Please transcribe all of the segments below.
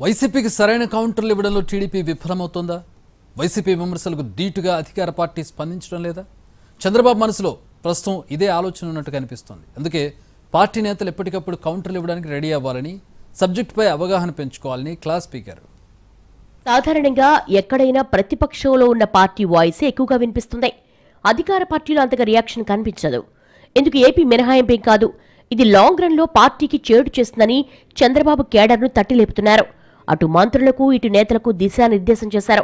వైసీపీకి సరైన కౌంటర్లు ఇవ్వడంలో టీడీపీ విఫలమవుతోందా? వైసీపీ విమర్శలకు దీటుగా అధికార పార్టీ స్పందించడం లేదా? చంద్రబాబు మనసులో ప్రస్తుతం ఇదే ఆలోచన ఉన్నట్టు కనిపిస్తోంది. అందుకే పార్టీ నేతలు ఎప్పటికప్పుడు కౌంటర్లు ఇవ్వడానికి రెడీ అవ్వాలని, సబ్జెక్టుపై అవగాహన పెంచుకోవాలని క్లాస్ స్పీకర్. సాధారణంగా ఎక్కడైనా ప్రతిపక్షంలో ఉన్న పార్టీ వాయిస్ ఎక్కువగా వినిపిస్తుంది. అధికార పార్టీలో అంతగా రియాక్షన్ కనిపించదు. ఎందుకు ఏపీ మినహాయింపేం కాదు. ఇది లాంగ్ రన్ లో పార్టీకి చేటు చేస్తుందని చంద్రబాబు కేడర్ను తట్టిలేపుతున్నారు. అటు మంత్రులకు ఇటు నేతలకు దిశానిర్దేశం చేశారు.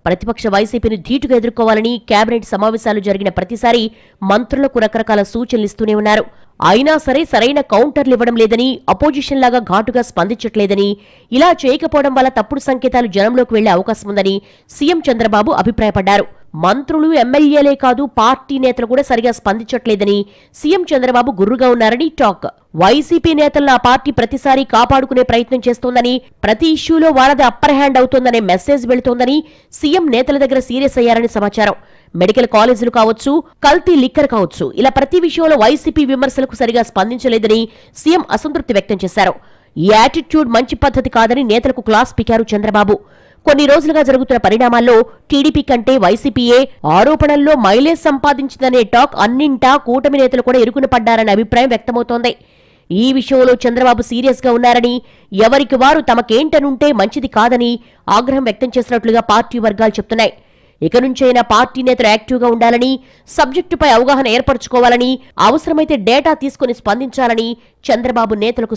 ప్రతిపక్ష వైసీపీని ధీటుగా ఎదుర్కోవాలని కేబినెట్ సమావేశాలు జరిగిన ప్రతిసారి మంత్రులకు రకరకాల సూచనలు ఇస్తూనే ఉన్నారు. అయినా సరే సరైన కౌంటర్లు ఇవ్వడం లేదని, అపోజిషన్ లాగా ఘాటుగా స్పందించట్లేదని, ఇలా చేయకపోవడం వల్ల తప్పుడు సంకేతాలు జనంలోకి వెళ్లే అవకాశం ఉందని సీఎం చంద్రబాబు అభిప్రాయపడ్డారు. మంత్రులు ఎమ్మెల్యేలే కాదు పార్టీ నేతలు కూడా సరిగా స్పందించట్లేదని సీఎం చంద్రబాబు గుర్రుగా ఉన్నారని టాక్. వైసీపీ నేతలను ఆ పార్టీ ప్రతిసారి కాపాడుకునే ప్రయత్నం చేస్తోందని, ప్రతి ఇష్యూలో వాళ్ళది అప్పర్ హ్యాండ్ అవుతోందనే మెసేజ్ వెళుతోందని సీఎం నేతల దగ్గర సీరియస్ అయ్యారని సమాచారం. మెడికల్ కాలేజీలు కావచ్చు, కల్తీ లిక్కర్ కావచ్చు, ఇలా ప్రతి విషయంలో వైసీపీ విమర్శలకు సరిగా స్పందించలేదని సీఎం అసంతృప్తి వ్యక్తం చేశారు. ఈ యాటిట్యూడ్ మంచి పద్ధతి కాదని నేతలకు క్లాస్ పీకారు చంద్రబాబు. కొన్ని రోజులుగా జరుగుతున్న పరిణామాల్లో టీడీపీ కంటే వైసీపీయే ఆరోపణల్లో మైలేజ్ సంపాదించిందనే టాక్ అన్నింటా కూటమి నేతలు కూడా ఇరుకున పడ్డారనే అభిప్రాయం వ్యక్తమవుతోంది. ఈ విషయంలో చంద్రబాబు సీరియస్ గా ఉన్నారని, ఎవరికి వారు తమకేంటనుంటే మంచిది కాదని ఆగ్రహం వ్యక్తం చేసినట్లుగా పార్టీ వర్గాలు చెప్తున్నాయి. ఇక నుంచైనా పార్టీ నేతలు యాక్టివ్గా ఉండాలని, సబ్జెక్టుపై అవగాహన ఏర్పరచుకోవాలని, అవసరమైతే డేటా తీసుకుని స్పందించాలని చంద్రబాబు నేతలకు